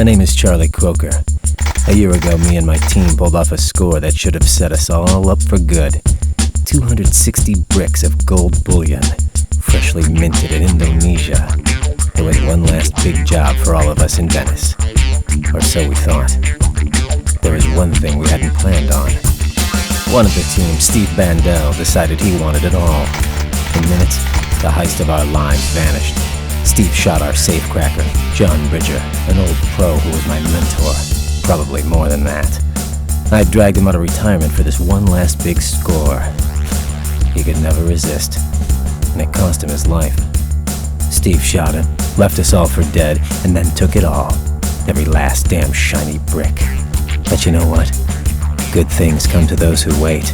My name is Charlie Croker. A year ago, me and my team pulled off a score that should have set us all up for good. 260 bricks of gold bullion, freshly minted in Indonesia. It was one last big job for all of us in Venice. Or so we thought. There was one thing we hadn't planned on. One of the team, Steve Bandel, decided he wanted it all. In minutes, the heist of our lives vanished. Steve shot our safecracker, John Bridger, an old pro who was my mentor. Probably more than that. I dragged him out of retirement for this one last big score. He could never resist, and it cost him his life. Steve shot him, left us all for dead, and then took it all. Every last damn shiny brick. But you know what? Good things come to those who wait.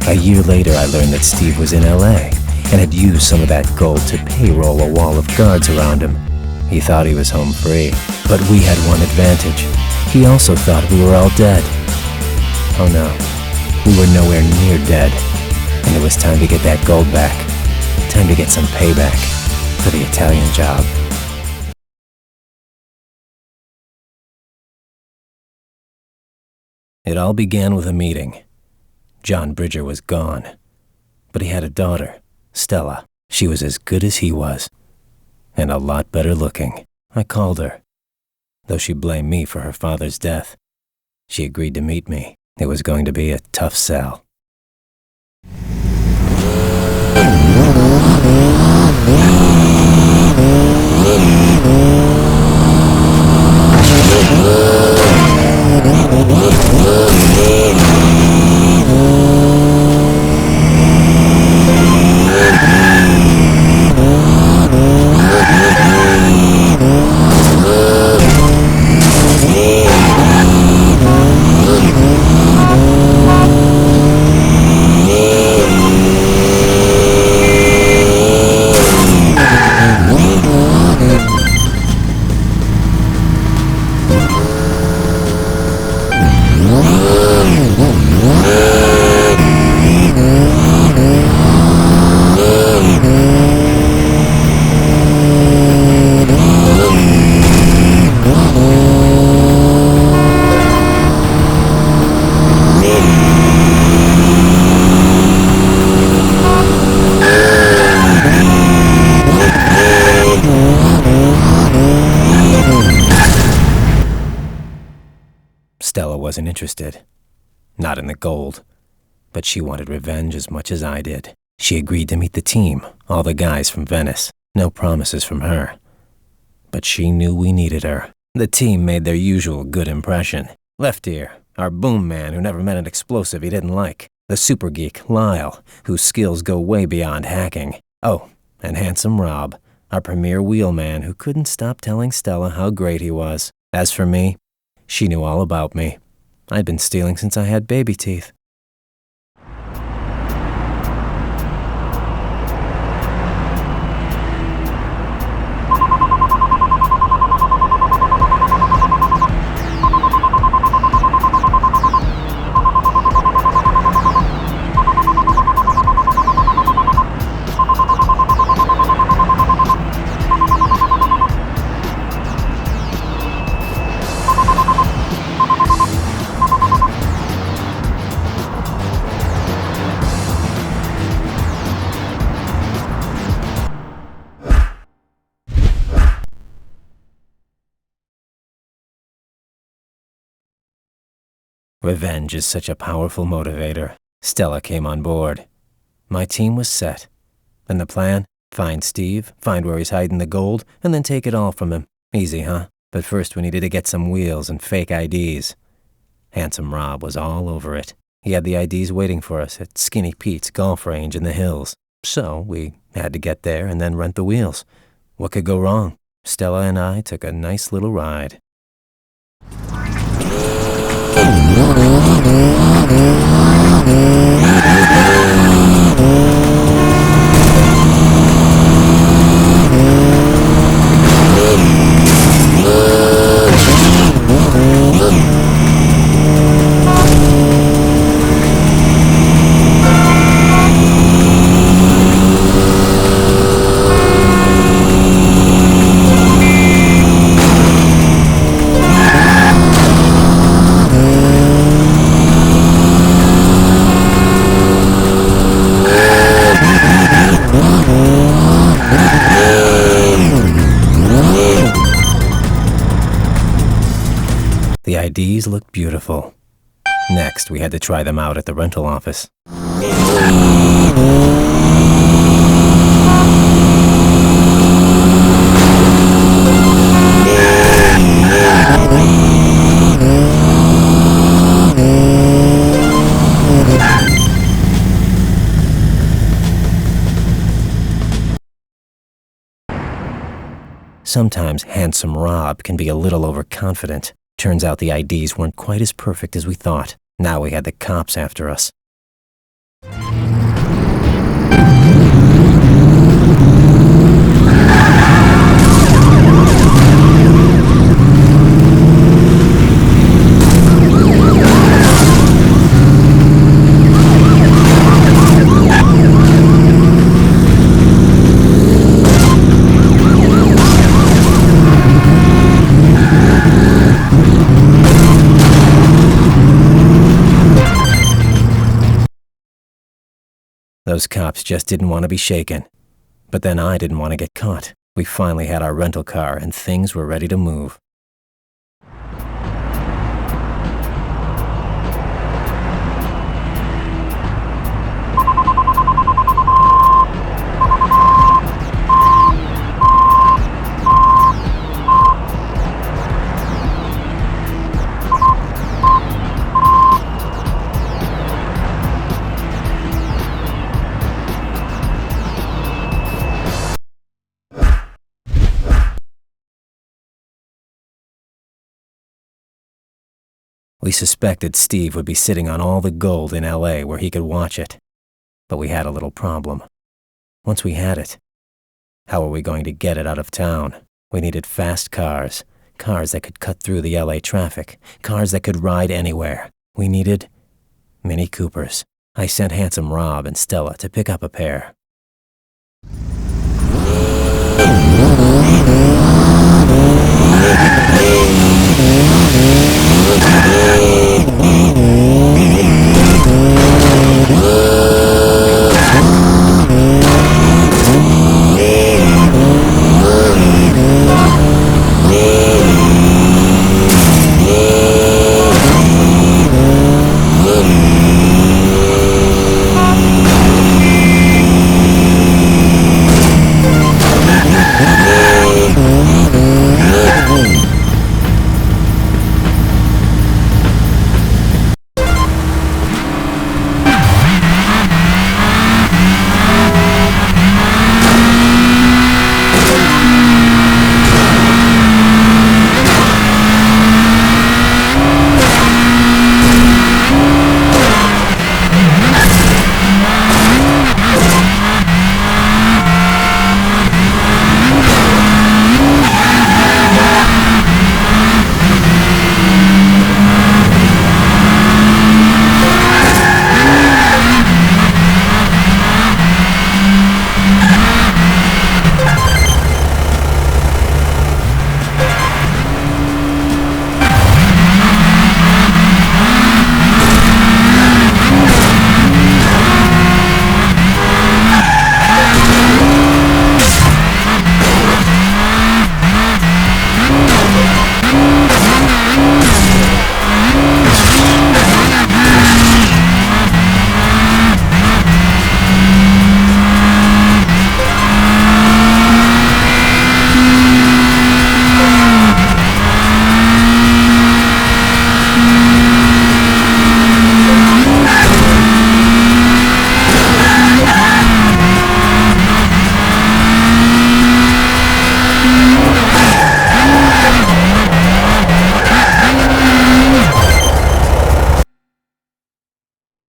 A year later, I learned that Steve was in LA and had used some of that gold to payroll a wall of guards around him. He thought he was home free, but we had one advantage. He also thought we were all dead. Oh no, we were nowhere near dead, and it was time to get that gold back. Time to get some payback for the Italian job. It all began with a meeting. John Bridger was gone, but he had a daughter, Stella. She was as good as he was, and a lot better looking. I called her. Though she blamed me for her father's death, she agreed to meet me. It was going to be a tough sell. Stella wasn't interested. Not in the gold. But she wanted revenge as much as I did. She agreed to meet the team, all the guys from Venice. No promises from her. But she knew we needed her. The team made their usual good impression. Left Ear, our boom man who never met an explosive he didn't like. The super geek, Lyle, whose skills go way beyond hacking. Oh, and Handsome Rob, our premier wheelman who couldn't stop telling Stella how great he was. As for me, she knew all about me. I'd been stealing since I had baby teeth. Revenge is such a powerful motivator. Stella came on board. My team was set. And the plan? Find Steve, find where he's hiding the gold, and then take it all from him. Easy, huh? But first we needed to get some wheels and fake IDs. Handsome Rob was all over it. He had the IDs waiting for us at Skinny Pete's golf range in the hills. So we had to get there and then rent the wheels. What could go wrong? Stella and I took a nice little ride. IDs looked beautiful. Next, we had to try them out at the rental office. Sometimes Handsome Rob can be a little overconfident. Turns out the IDs weren't quite as perfect as we thought. Now we had the cops after us. Those cops just didn't want to be shaken. But then I didn't want to get caught. We finally had our rental car and things were ready to move. We suspected Steve would be sitting on all the gold in LA where he could watch it. But we had a little problem. Once we had it, how were we going to get it out of town? We needed fast cars, cars that could cut through the LA traffic, cars that could ride anywhere. We needed Mini Coopers. I sent Handsome Rob and Stella to pick up a pair.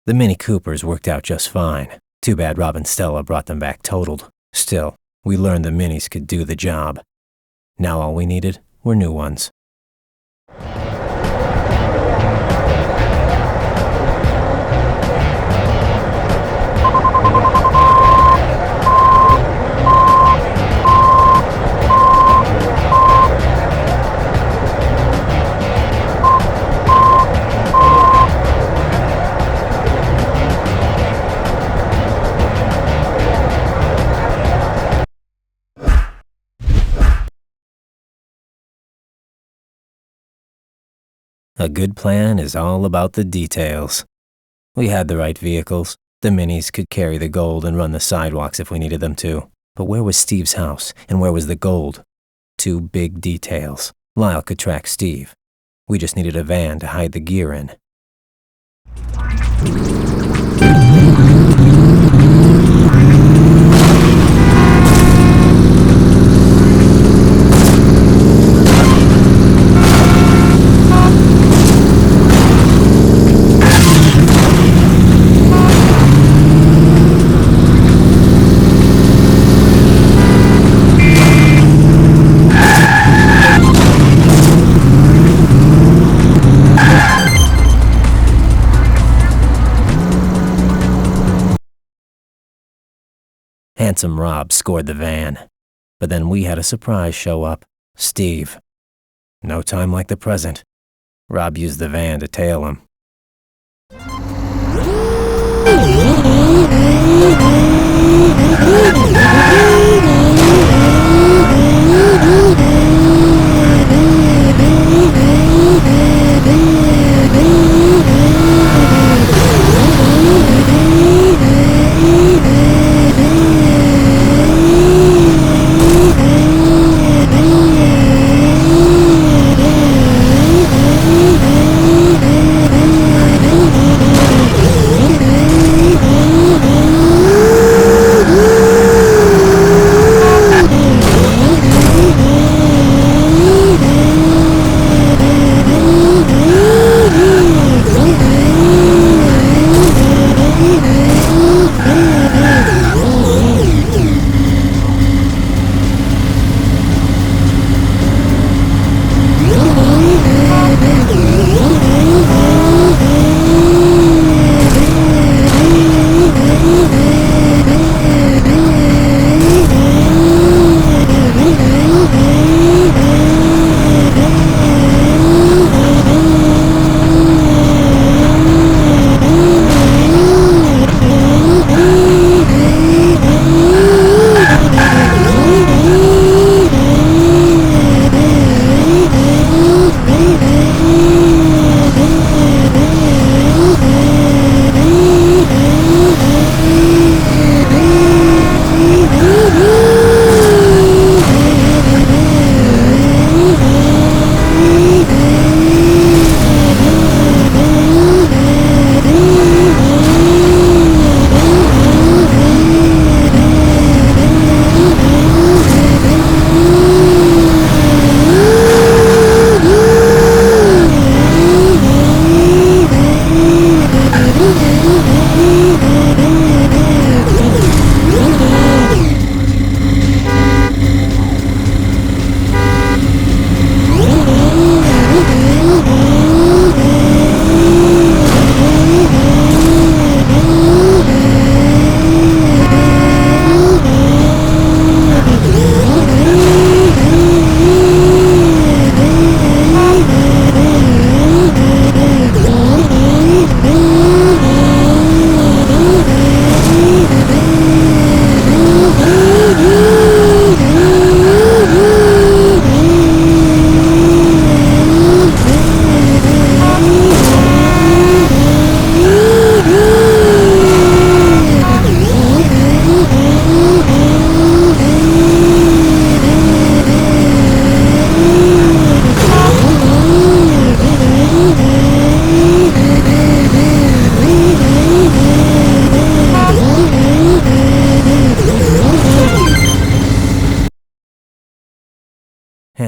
The Mini Coopers worked out just fine. Too bad Rob and Stella brought them back totaled. Still, we learned the Minis could do the job. Now all we needed were new ones. A good plan is all about the details. We had the right vehicles. The minis could carry the gold and run the sidewalks if we needed them to. But where was Steve's house, and where was the gold? Two big details. Lyle could track Steve. We just needed a van to hide the gear in. Handsome Rob scored the van. But then we had a surprise show up. Steve. No time like the present. Rob used the van to tail him.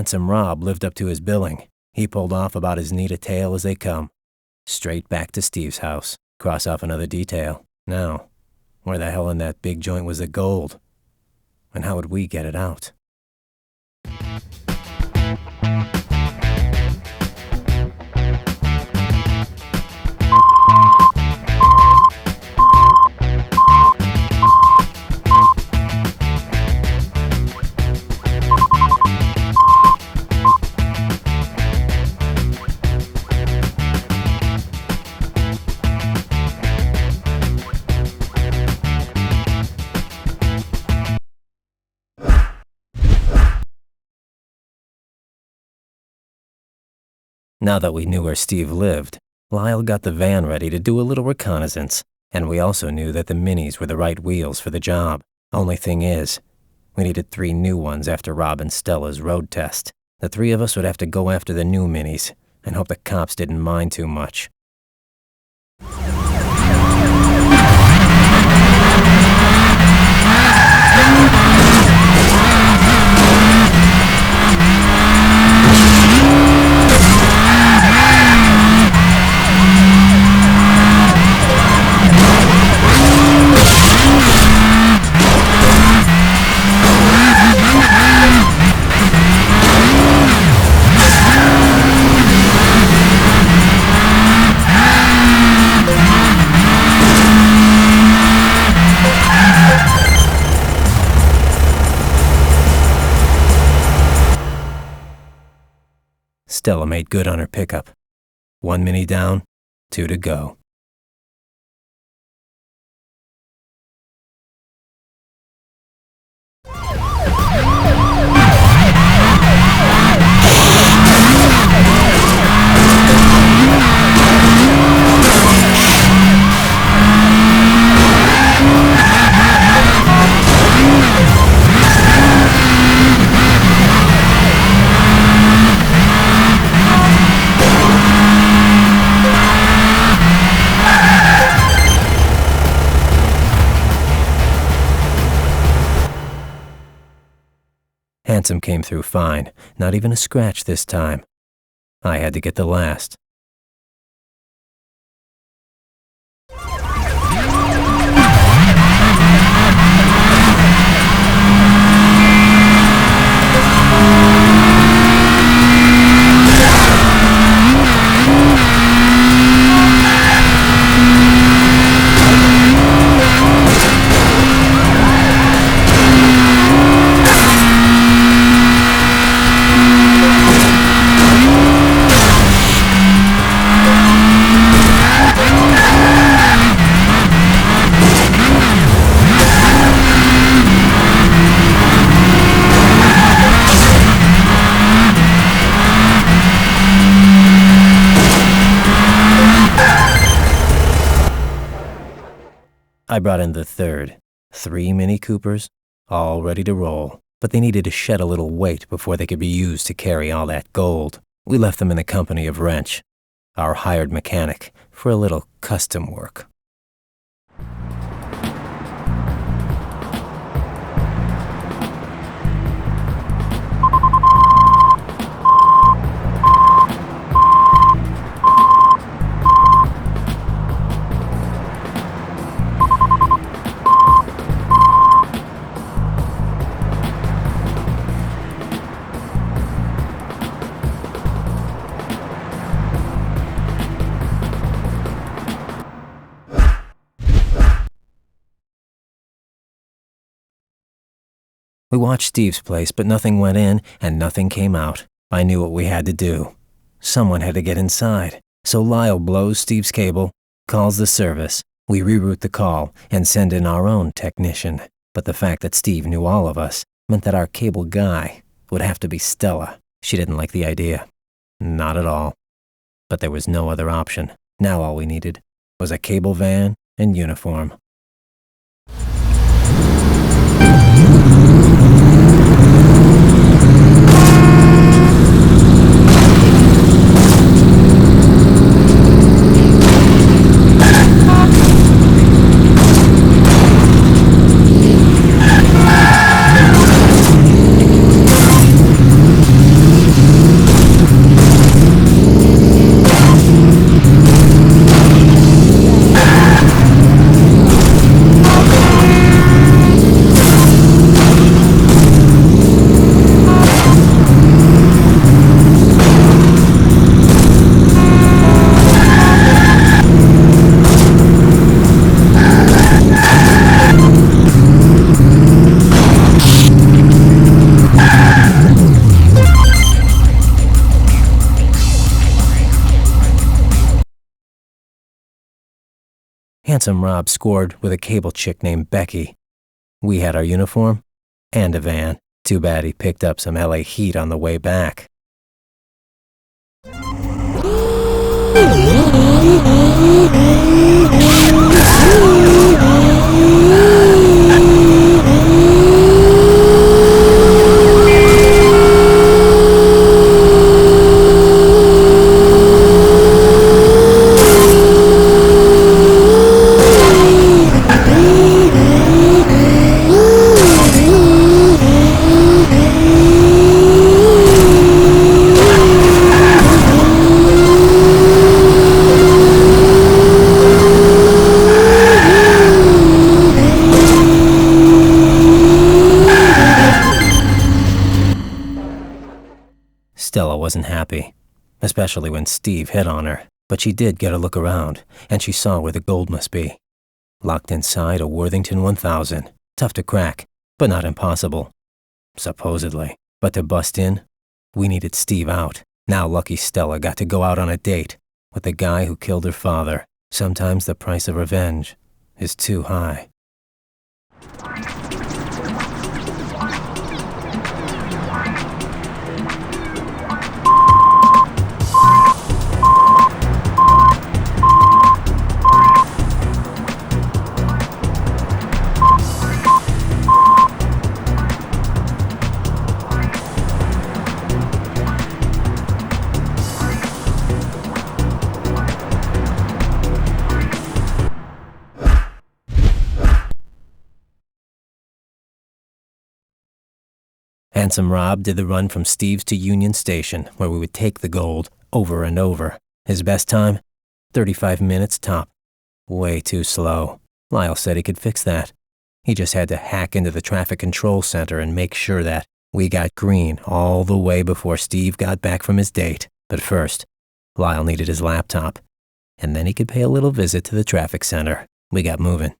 Handsome Rob lived up to his billing. He pulled off about as neat a tale as they come. Straight back to Steve's house. Cross off another detail. Now, where the hell in that big joint was the gold? And how would we get it out? Now that we knew where Steve lived, Lyle got the van ready to do a little reconnaissance, and we also knew that the minis were the right wheels for the job. Only thing is, we needed 3 new ones after Rob and Stella's road test. The 3 of us would have to go after the new minis and hope the cops didn't mind too much. Stella made good on her pickup. 1 mini down, 2 to go. Handsome came through fine, not even a scratch this time. I had to get the last. I brought in the third. 3 Mini Coopers, all ready to roll. But they needed to shed a little weight before they could be used to carry all that gold. We left them in the company of Wrench, our hired mechanic, for a little custom work. We watched Steve's place, but nothing went in and nothing came out. I knew what we had to do. Someone had to get inside. So Lyle blows Steve's cable, calls the service. We reroute the call and send in our own technician. But the fact that Steve knew all of us meant that our cable guy would have to be Stella. She didn't like the idea. Not at all. But there was no other option. Now all we needed was a cable van and uniform. Handsome Rob scored with a cable chick named Becky. We had our uniform and a van. Too bad he picked up some LA heat on the way back. Stella wasn't happy, especially when Steve hit on her, but she did get a look around, and she saw where the gold must be. Locked inside a Worthington 1000. Tough to crack, but not impossible. Supposedly. But to bust in, we needed Steve out. Now lucky Stella got to go out on a date with the guy who killed her father. Sometimes the price of revenge is too high. Handsome Rob did the run from Steve's to Union Station, where we would take the gold over and over. His best time? 35 minutes top. Way too slow. Lyle said he could fix that. He just had to hack into the traffic control center and make sure that we got green all the way before Steve got back from his date. But first, Lyle needed his laptop, and then he could pay a little visit to the traffic center. We got moving.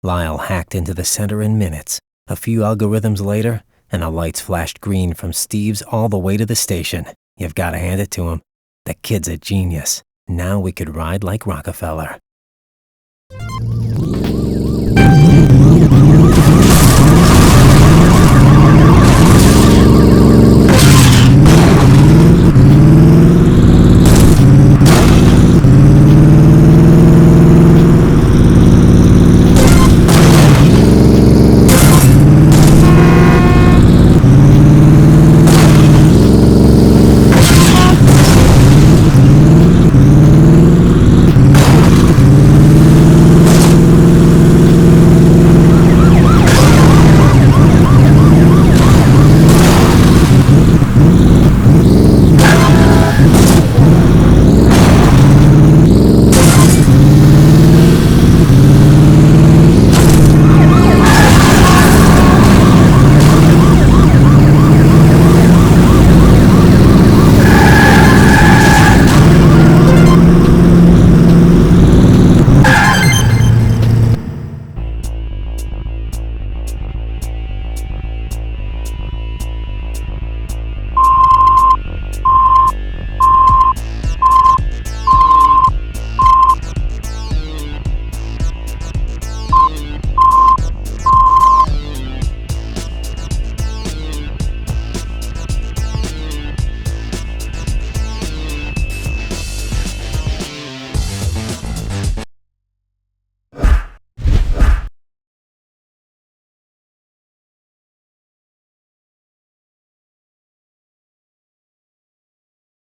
Lyle hacked into the center in minutes. A few algorithms later, and the lights flashed green from Steve's all the way to the station. You've got to hand it to him. The kid's a genius. Now we could ride like Rockefeller.